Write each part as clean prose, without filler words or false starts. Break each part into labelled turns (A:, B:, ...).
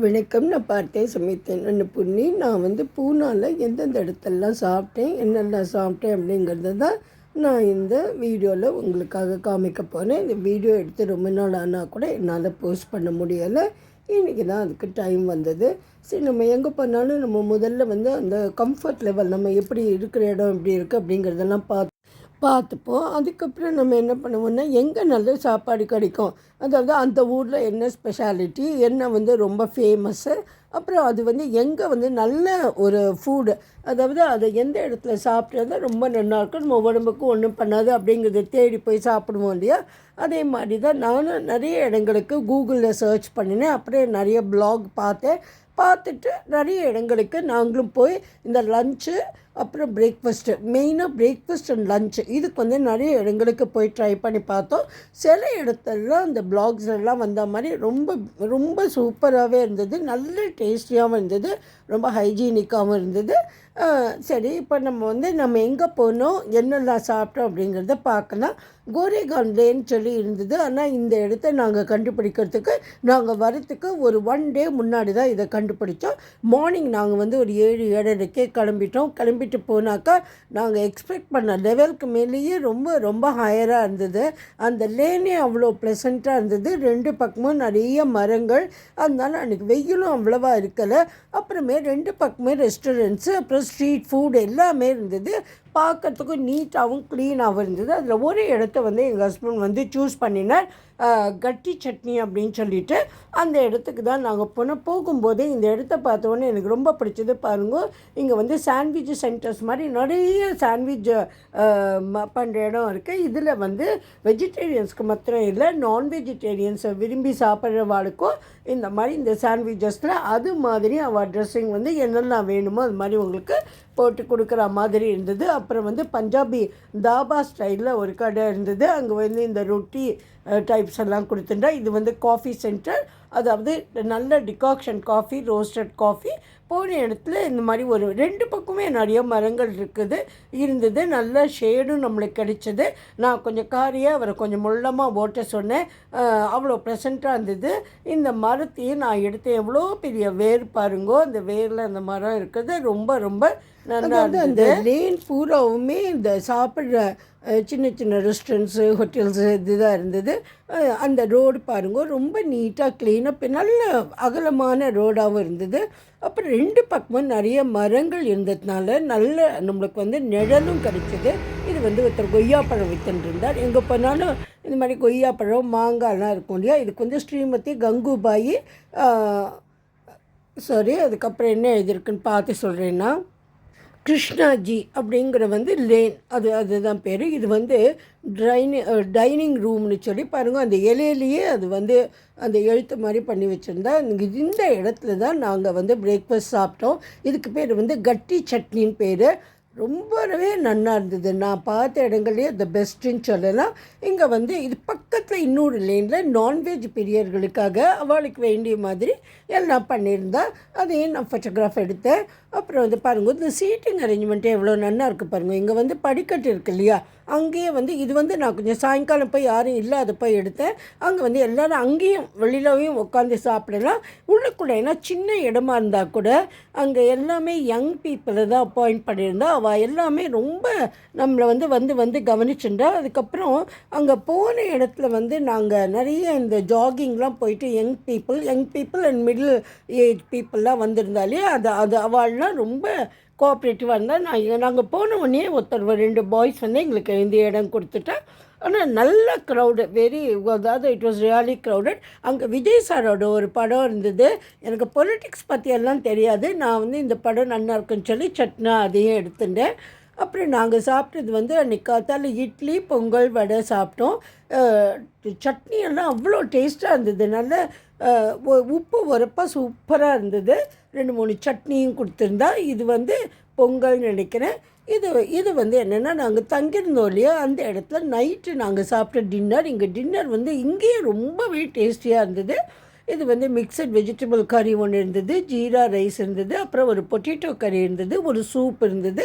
A: வணக்கம். நான் பார்த்தேன், சமைத்தேன். நான் புண்ணி. நான் பூனாவில் எந்தெந்த இடத்தெல்லாம் சாப்பிட்டேன், என்னென்ன சாப்பிட்டேன் அப்படிங்கிறத தான் நான் இந்த வீடியோவில் உங்களுக்காக காமிக்க போகிறேன். இந்த வீடியோ எடுத்து ரொம்ப நாள் ஆனால் கூட என்னால் போஸ்ட் பண்ண முடியலை. இன்றைக்கி தான் அதுக்கு டைம் வந்தது. சரி, நம்ம எங்கே போனாலும் நம்ம முதல்ல அந்த கம்ஃபர்ட் லெவல், நம்ம எப்படி இருக்கிற இடம் எப்படி இருக்குது அப்படிங்கிறதெல்லாம் பார்த்துப்போம். அதுக்கப்புறம் நம்ம என்ன பண்ணுவோம்னா, எங்கே நல்ல சாப்பாடு கிடைக்கும், அதாவது அந்த ஊரில் என்ன ஸ்பெஷாலிட்டி, என்ன ரொம்ப ஃபேமஸ்ஸு, அப்புறம் அது எங்கே நல்ல ஒரு ஃபுட்டு, அதாவது அதை எந்த இடத்துல சாப்பிட்றதா ரொம்ப நல்லாயிருக்கும், நம்ம உடம்புக்கு ஒன்றும் பண்ணாது அப்படிங்கிறத தேடி போய் சாப்பிடுவோம் இல்லையா. அதே மாதிரி தான் நானும் நிறைய இடங்களுக்கு கூகுளில் சர்ச் பண்ணினேன். அப்புறம் நிறைய ப்ளாக் பார்த்துட்டு நிறைய இடங்களுக்கு நாங்களும் போய் இந்த லஞ்சு அப்புறம் பிரேக்ஃபாஸ்ட்டு, மெயினாக பிரேக்ஃபாஸ்ட் அண்ட் லஞ்சு, இதுக்கு நிறைய இடங்களுக்கு போய் ட்ரை பண்ணி பார்த்தோம். சில இடத்துலலாம் அந்த ப்ளாக்ஸ் எல்லாம் வந்த மாதிரி ரொம்ப ரொம்ப சூப்பராகவே இருந்தது, நல்ல டேஸ்டியாகவும் இருந்தது, ரொம்ப ஹைஜீனிக்காகவும் இருந்தது. சரி, இப்போ நம்ம எங்கே போனோம், என்னெல்லாம் சாப்பிட்டோம் அப்படிங்கிறத பார்க்கலாம். கோரேகான் லேன்னு சொல்லி இருந்தது. ஆனால் இந்த இடத்த நாங்கள் கண்டுபிடிக்கிறதுக்கு, நாங்கள் வரத்துக்கு ஒரு 1 டே முன்னாடி தான் இதை கண்டுபிடிச்சோம். மார்னிங் நாங்கள் ஒரு 7-7:30 கிளம்பிட்டு போனாக்கா நாங்கள் எக்ஸ்பெக்ட் பண்ண லெவலுக்கு மேலேயே ரொம்ப ரொம்ப ஹையராக இருந்தது. அந்த லேனே அவ்வளோ ப்ளசண்ட்டாக இருந்தது. 2 பக்கமும் நிறைய மரங்கள், அதனால அன்றைக்கி வெயிலும் அவ்வளோவா இருக்கலை. அப்புறமே 2 பக்கமே ரெஸ்டாரண்ட்ஸு, அப்புறம் ஸ்ட்ரீட் ஃபுட் எல்லாமே இருந்தது. பார்க்குறதுக்கும் நீட்டாகவும் க்ளீனாகவும் இருந்தது. அதில் ஒரு இடத்த எங்கள் ஹஸ்பண்ட் சூஸ் பண்ணினார், கட்டி சட்னி அப்படின்னு சொல்லிட்டு. அந்த இடத்துக்கு தான் நாங்கள் போகும்போதே இந்த இடத்த பார்த்தோன்னே எனக்கு ரொம்ப பிடிச்சது. பாருங்க, இங்கே சாண்ட்விச் சென்டர்ஸ் மாதிரி நிறைய சாண்ட்விச் பண்ணுற இடம் இருக்குது. இதில் வெஜிடேரியன்ஸ்க்கு மாத்திரம் இல்லை, நான் வெஜிடேரியன்ஸை விரும்பி சாப்பிட்றவாளுக்கும் இந்த மாதிரி இந்த சாண்ட்விச்சஸில் அது மாதிரி அவள் ட்ரெஸ்ஸிங் என்னெல்லாம் வேணுமோ அது மாதிரி உங்களுக்கு போட்டு கொடுக்குற மாதிரி இருந்தது. அப்புறம் பஞ்சாபி தாபா ஸ்டைலில் ஒரு கடை இருந்தது. அங்கே இந்த ரொட்டி டைப்ஸ் எல்லாம் கொடுத்துட்டா. இது காஃபி சென்டர், அதாவது நல்ல டிகாக்ஷன் காஃபி, ரோஸ்டட் காஃபி. போன இடத்துல இந்த மாதிரி ஒரு 2 பக்கமே நிறைய மரங்கள் இருந்தது. நல்ல ஷேடும் நம்மளுக்கு கிடைச்சது. நான் கொஞ்சம் காரியாக அவரை கொஞ்சம் முள்ளமாக ஓட்ட சொன்னேன். அவ்வளோ ப்ரெசண்ட்டாக இருந்தது. இந்த மரத்தையும் நான் எடுத்தேன். எவ்வளோ பெரிய வேர் பாருங்கோ, அந்த வேரில் அந்த மரம் இருக்குது. ரொம்ப ரொம்ப நல்லா இருந்தது. அந்த லேன் பூராவுமே இந்த சாப்பிட்ற சின்ன சின்ன ரெஸ்டாரண்ட்ஸு, ஹோட்டல்ஸு இதுதான் இருந்தது. அந்த ரோடு பாருங்க, ரொம்ப நீட்டாக க்ளீனாக நல்ல அகலமான ரோடாகவும் இருந்தது. அப்புறம் 2 பக்கமும் நிறைய மரங்கள் இருந்ததுனால நல்ல நம்மளுக்கு நிழலும் கிடைச்சிது. இது ஒருத்தர் கொய்யாப்பழம் விற்றுருந்தார். எங்கே போனாலும் இந்த மாதிரி கொய்யாப்பழம், மாங்காய்லாம் இருக்கும் இல்லையா. இதுக்கு ஸ்ரீமதி கங்குபாயி அதுக்கப்புறம் என்ன எழுதியிருக்குன்னு பார்த்து சொல்கிறேன்னா, கிருஷ்ணாஜி அப்படிங்கிற லேன், அதுதான் பேர். இது டைனிங் ரூம்னு சொல்லி பாருங்கள், அந்த இலையிலேயே அது அந்த எழுத்து மாதிரி பண்ணி வச்சுருந்தா. இந்த இடத்துல தான் நாங்கள் பிரேக்ஃபாஸ்ட் சாப்பிட்டோம். இதுக்கு பேர் கட்டி சட்னின்னு பேர். ரொம்பவே நல்லா இருந்தது. நான் பார்த்த இடங்கள்லேயே த பெஸ்ட்டுன்னு சொல்லலாம். இங்கே இது பக்கத்தில் இன்னொரு லேனில் நான்வெஜ் பிரியர்களுக்காக அவளுக்கு வேண்டிய மாதிரி எல்லாம் பண்ணியிருந்தா. அதையும் நான் ஃபோட்டோகிராஃப் எடுத்தேன். அப்புறம் பாருங்கள், இந்த சீட்டிங் அரேஞ்ச்மெண்ட்டே எவ்வளோ நல்லா இருக்குது பாருங்கள். இங்கே படிக்கட்டு இருக்குது இல்லையா, அங்கேயே இது நான் கொஞ்சம் சாயங்காலம் போய் யாரும் இல்லாதப்போ எடுத்தேன். அங்கே எல்லோரும் அங்கேயும் வெளியிலையும் உட்காந்து சாப்பிடலாம். உள்ளுக்குள்ளே ஏன்னா சின்ன இடமா இருந்தால் கூட அங்கே எல்லாமே யங் பீப்புளை தான் அப்பாயிண்ட் பண்ணியிருந்தா. அவள் எல்லாமே ரொம்ப நம்மளை கவனிச்சுட்டா. அதுக்கப்புறம் அங்கே போன இடத்துல நாங்கள் நிறைய இந்த ஜாகிங்லாம் போயிட்டு young people and middle age பீப்புளெலாம் வந்திருந்தாலே அது அவள்லாம் ரொம்ப கோஆப்ரேட்டிவாக இருந்தால். நாங்கள் போன உடனே ஒருத்தர் 2 பாய்ஸ் எங்களுக்கு இந்த இடம் கொடுத்துட்டா. ஆனால் நல்ல க்ரௌடு, அதாவது இட் வாஸ் ரியலி க்ரௌடட். அங்கே விஜய் சாரோட ஒரு படம் இருந்தது. எனக்கு பொலிட்டிக்ஸ் பற்றி எல்லாம் தெரியாது. நான் இந்த படம் நல்லா இருக்குன்னு சொல்லி சட்னா அதையும் எடுத்துட்டேன். அப்புறம் நாங்கள் சாப்பிட்டது அன்றைக்கி காத்தால இட்லி, பொங்கல், வடை சாப்பிட்டோம். சட்னி எல்லாம் அவ்வளோ டேஸ்ட்டாக இருந்தது. நல்ல உப்பு உரப்பாக சூப்பராக இருந்தது. 2-3 சட்னியும் கொடுத்துருந்தா. இது பொங்கல்னு நினைக்கிறேன். இது என்னென்னா, நாங்கள் தங்கியிருந்தோம் இல்லையா, அந்த இடத்துல நைட்டு நாங்கள் சாப்பிட்ட டின்னர். இங்கே டின்னர் இங்கேயே ரொம்பவே டேஸ்டியாக இருந்தது. இது வந்து மிக்சட் வெஜிடபிள் கறி ஒன்று இருந்தது, ஜீரா ரைஸ் இருந்தது, அப்புறம் ஒரு பொட்டேட்டோ கறி இருந்தது, ஒரு சூப் இருந்தது.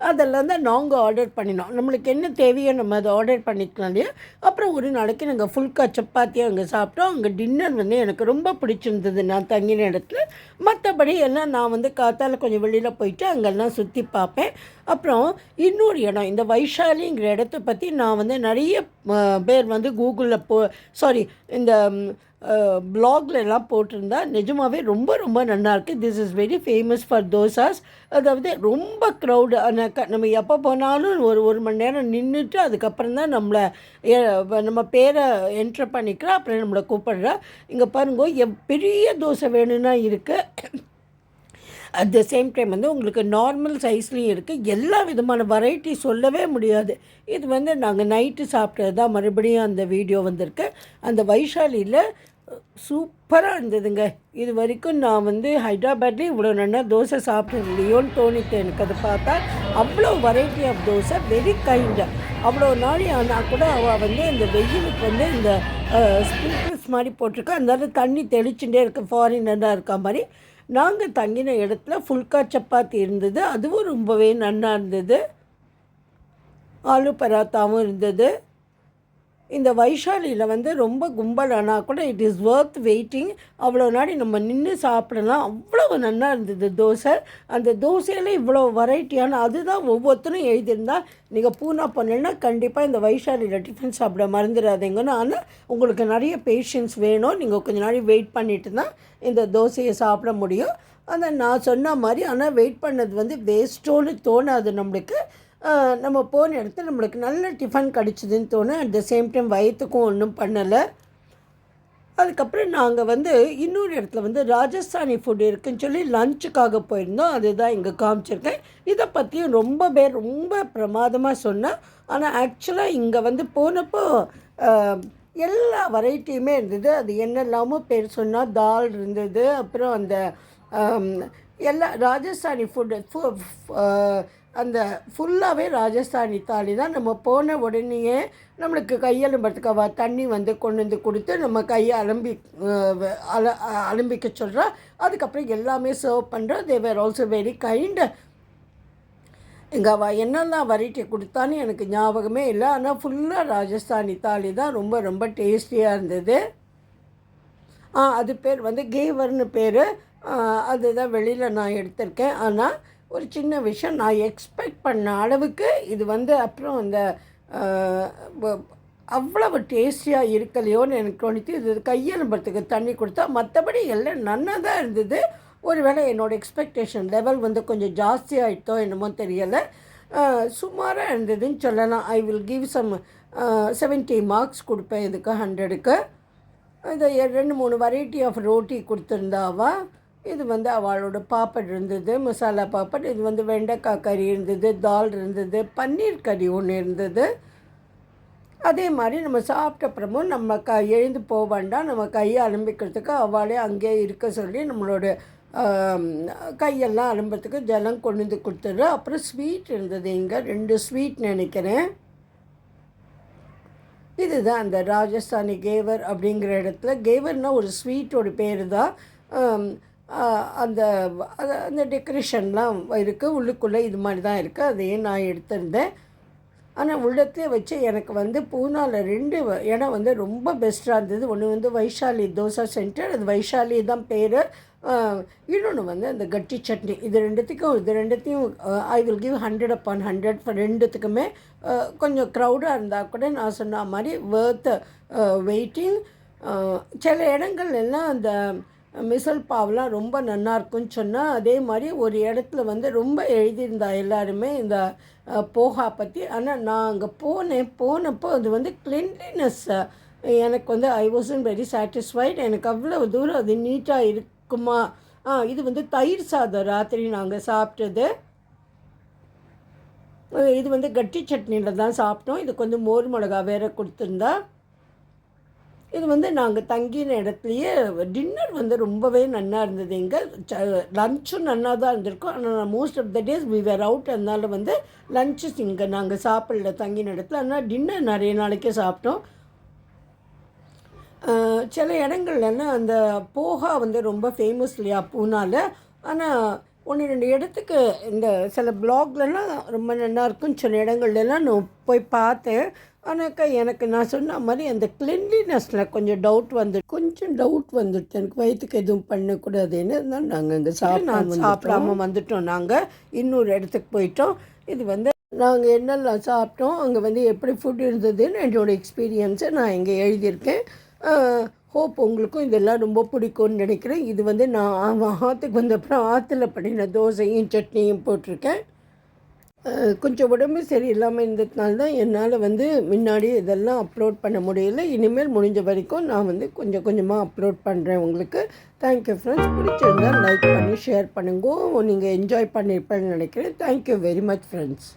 A: அதெல்லாம் தான் நாங்கள் ஆர்டர் பண்ணினோம். நம்மளுக்கு என்ன தேவையோ நம்ம அதை ஆர்டர் பண்ணிக்கலாம் இல்லையா. அப்புறம் ஒரு நாளைக்கு நாங்கள் ஃபுல்கா சப்பாத்தியாக அங்கே சாப்பிட்டோம். அங்கே டின்னர் வந்து எனக்கு ரொம்ப பிடிச்சிருந்தது நான் தங்கின இடத்துல. மற்றபடி எல்லாம் நான் வந்து காத்தால் கொஞ்சம் வெளியில் போயிட்டு அங்கெல்லாம் சுற்றி பார்ப்பேன். அப்புறம் இன்னொரு இடம், இந்த வைஷாலிங்கிற இடத்த பற்றி நான் வந்து நிறைய பேர் வந்து கூகுளில் இந்த ப்ளாக்ல எல்லாம் போட்டிருந்தா நிஜமாகவே ரொம்ப ரொம்ப நல்லாயிருக்கு. This is very famous for dosas. அதாவது ரொம்ப க்ரௌடு. நம்ம எப்போ போனாலும் ஒரு மணி நேரம் நின்றுட்டு அதுக்கப்புறம் தான் நம்ம பேரை என்ட்ரு பண்ணிக்கிறோம். அப்புறம் நம்மளை கூப்பிடுறா. இங்கே பாருங்க பெரிய தோசை வேணும்னா இருக்குது. அட் த சேம் டைம் வந்து உங்களுக்கு நார்மல் சைஸ்லேயும் இருக்குது. எல்லா விதமான வெரைட்டி சொல்லவே முடியாது. இது வந்து நாங்கள் நைட்டு சாப்பிட்டது தான் மறுபடியும் அந்த வீடியோ வந்திருக்கு. அந்த வைஷாலியில் சூப்பராக இருந்ததுங்க. இது வரைக்கும் நான் வந்து ஹைதராபாத்லேயும் இவ்வளோ நல்லா தோசை சாப்பிட்டது இல்லையோன்னு தோணிட்டு எனக்கு அதை பார்த்தா. அவ்வளோ variety of dosa, very kind. அவ்வளோ நாளி ஆனால் கூட அவள் வந்து இந்த வெயிலுக்கு வந்து இந்த ஸ்ப்ரிங்கிள்ஸ் மாதிரி போட்டிருக்கா. அதனால தண்ணி தெளிச்சுட்டே இருக்க ஃபாரினராக இருக்கா மாதிரி. நாங்கள் தங்கின இடத்துல ஃபுல்கா சப்பாத்தி இருந்தது, அதுவும் ரொம்பவே நல்லா இருந்தது. ஆலு பராத்தாவும் இருந்தது. இந்த வைஷாலியில் வந்து ரொம்ப கும்பலானால் கூட இட் இஸ் ஒர்த் வெயிட்டிங். அவ்வளோ நாடி நம்ம நின்று சாப்பிடலாம். அவ்வளோ நல்லா இருந்தது தோசை. அந்த தோசையில் இவ்வளோ வெரைட்டியான அதுதான் ஒவ்வொருத்தரும் எழுதியிருந்தால். நீங்கள் பூனா பண்ணலைன்னா கண்டிப்பாக இந்த வைஷாலியில் டிஃபன் சாப்பிட மறந்துடாதீங்கன்னு. ஆனால் உங்களுக்கு நிறைய பேஷன்ஸ் வேணும். நீங்கள் கொஞ்சம் நாள் வெயிட் பண்ணிட்டு தான் இந்த தோசையை சாப்பிட முடியும். அதை நான் சொன்ன மாதிரி. ஆனால் வெயிட் பண்ணது வந்து வேஸ்ட்டோன்னு தோணாது நம்மளுக்கு. நம்ம போன இடத்துல நம்மளுக்கு நல்ல டிஃபன் கிடச்சிதுன்னு தோணும். அட் த சேம் டைம் வயிற்றுக்கும் ஒன்றும் பண்ணலை. அதுக்கப்புறம் நாங்கள் வந்து இன்னொரு இடத்துல வந்து ராஜஸ்தானி ஃபுட் இருக்குதுன்னு சொல்லி லஞ்சுக்காக போயிருந்தோம். அதுதான் இங்கே காமிச்சிருக்கேன். இதை பற்றியும் ரொம்ப பேர் ரொம்ப பிரமாதமாக சொன்னேன். ஆனால் ஆக்சுவலாக இங்கே வந்து போனப்போ எல்லா வெரைட்டியுமே இருந்தது. அது என்னெல்லாமோ பேர் சொன்னால் தால் இருந்தது. அப்புறம் அந்த எல்லா ராஜஸ்தானி ஃபுட்டு அந்த ஃபுல்லாகவே ராஜஸ்தானி தாலி தான். நம்ம போன உடனேயே நம்மளுக்கு கையெலும்புறதுக்கு தண்ணி வந்து கொண்டு வந்து கொடுத்து நம்ம கையை அலம்பிக்க சொல்கிறா. அதுக்கப்புறம் எல்லாமே சர்வ் பண்ணுறோம். தே வேர் ஆல்சோ வெரி கைண்ட். எங்கள் என்னெல்லாம் வெரைட்டி கொடுத்தான்னு எனக்கு ஞாபகமே இல்லை. ஆனால் ஃபுல்லாக ராஜஸ்தானி தாலி தான். ரொம்ப ரொம்ப டேஸ்டியாக இருந்தது. அது பேர் வந்து கேவர்னு பேர். அதுதான் வெளியில் நான் எடுத்திருக்கேன். ஆனால் ஒரு சின்ன விஷயம், நான் எக்ஸ்பெக்ட் பண்ண அளவுக்கு இது வந்து அப்புறம் இந்த அவ்வளவு டேஸ்டியாக இருக்கலையோன்னு எனக்கு தோணித்து. இது கையெலும்புறதுக்கு தண்ணி கொடுத்தா. மற்றபடி எல்லாம் நல்லா தான் இருந்தது. ஒருவேளை என்னோடய எக்ஸ்பெக்டேஷன் லெவல் வந்து கொஞ்சம் ஜாஸ்தியாகிட்டோ என்னமோ தெரியலை. சுமாராக இருந்ததுன்னு சொல்லலாம். I will give some 70 marks கொடுப்பேன் இதுக்கு 100க்கு. இது 2-3 வெரைட்டி ஆஃப் ரோட்டி கொடுத்துருந்தாவா. இது வந்து அவளோட பாப்பட் இருந்தது, மசாலா பாப்பட். இது வந்து வெண்டைக்காய் கறி இருந்தது, தால் இருந்தது, பன்னீர் கறி ஒன்று இருந்தது. அதே மாதிரி நம்ம சாப்பிட்டப்புறமும் நம்ம எழுந்து போக வேண்டாம். நம்ம கையை அலம்பிக்கிறதுக்கு அவளே அங்கேயே இருக்க சொல்லி நம்மளோட கையெல்லாம் அலம்புறதுக்கு ஜலம் கொண்டு வந்து கொடுத்துட்றோம். அப்புறம் ஸ்வீட் இருந்தது. இங்கே 2 ஸ்வீட் நினைக்கிறேன். இதுதான் அந்த ராஜஸ்தானி கேவர் அப்படிங்கிற இடத்துல. கேவர்னால் ஒரு ஸ்வீட்டோட பேர் தான். அந்த டெக்கரேஷன்லாம் இருக்குது. உள்ளுக்குள்ளே இது மாதிரி தான் இருக்குது. அதையே நான் எடுத்திருந்தேன். ஆனால் உள்ளத்தே வச்சு எனக்கு வந்து பூனாவில் 2 இடம் வந்து ரொம்ப பெஸ்ட்டாக இருந்தது. ஒன்று வந்து வைஷாலி தோசா சென்டர், அது வைஷாலி தான் பேர். இன்னொன்று வந்து அந்த கட்டி சட்னி. இது ரெண்டுத்தையும் ஐ வில் கிவ் 100/100 ஃபார் 2த்துக்குமே. கொஞ்சம் க்ரௌடாக இருந்தால் கூட நான் சொன்ன மாதிரி ஒர்த் வெயிட்டிங். சில இடங்கள் எல்லாம் அந்த மிசல் பாவெலாம் ரொம்ப நல்லாயிருக்குன்னு சொன்னால். அதே மாதிரி ஒரு இடத்துல வந்து ரொம்ப எழுதியிருந்தா எல்லாருமே இந்த போஹா பற்றி. ஆனால் நான் அங்கே போனப்போ அது வந்து கிளீன்லினஸ் எனக்கு வந்து ஐ வாசன்ட் வெரி சாட்டிஸ்ஃபைட். எனக்கு அவ்வளோ தூரம் அது நீட்டாக இருக்குமா. இது வந்து தயிர் சாதம் ராத்திரி நாங்கள் சாப்பிட்டது. இது வந்து கட்டி சட்னியில் தான் சாப்பிட்டோம். இதுக்கு வந்து மோர் மிளகா வேறு கொடுத்துருந்தா. இது வந்து நாங்கள் தங்கின இடத்துலையே டின்னர் வந்து ரொம்பவே நல்லா இருந்தது. இங்கே லன்ச்சும் நல்லா தான் இருந்திருக்கும். ஆனால் most of the days we were out. அதனால் வந்து லன்ச்சஸ் இங்கே நாங்கள் சாப்பிடல தங்கின இடத்துல. ஆனால் டின்னர் நிறைய நாளைக்கே சாப்பிட்டோம். சில இடங்கள்லலாம் அந்த போஹா வந்து ரொம்ப ஃபேமஸ் இல்லையா பூனாவில். ஆனால் 1-2 இடத்துக்கு இந்த சில ப்ளாக்லலாம் ரொம்ப நல்லாயிருக்கும், சில இடங்கள்லாம் நான் போய் பார்த்தேன். ஆனாக்கா எனக்கு நான் சொன்ன மாதிரி அந்த கிளென்லினஸில் கொஞ்சம் டவுட் வந்துடுச்சு. எனக்கு வயிற்றுக்கு எதுவும் பண்ணக்கூடாதுன்னு தான் நாங்கள் இங்கே சாப்பிடாம வந்துட்டோம். நாங்கள் இன்னொரு இடத்துக்கு போயிட்டோம். இது வந்து நாங்கள் என்னெல்லாம் சாப்பிட்டோம், அங்கே வந்து எப்படி ஃபுட் இருந்ததுன்னு என்னோடய எக்ஸ்பீரியன்ஸை நான் இங்கே எழுதியிருக்கேன். ஹோப் உங்களுக்கும் இதெல்லாம் ரொம்ப பிடிக்கும்னு நினைக்கிறேன். இது வந்து நான் ஆற்றுக்கு வந்தப்புறம் ஆற்றுல பண்ணின தோசையும் சட்னியும் போட்டிருக்கேன். கொஞ்சம் உடம்பு சரியில்லாமல் இருந்ததுனால தான் என்னால் வந்து முன்னாடி இதெல்லாம் அப்லோட் பண்ண முடியல. இனிமேல் முடிஞ்ச வரைக்கும் நான் வந்து கொஞ்சம் கொஞ்சமாக அப்லோட் பண்ணுறேன் உங்களுக்கு. Thank you friends. பிடிச்சிருந்தால் லைக் பண்ணி ஷேர் பண்ணுங்க. நீங்கள் என்ஜாய் பண்ணியிருப்பேன்னு நினைக்கிறேன். Thank you very much friends.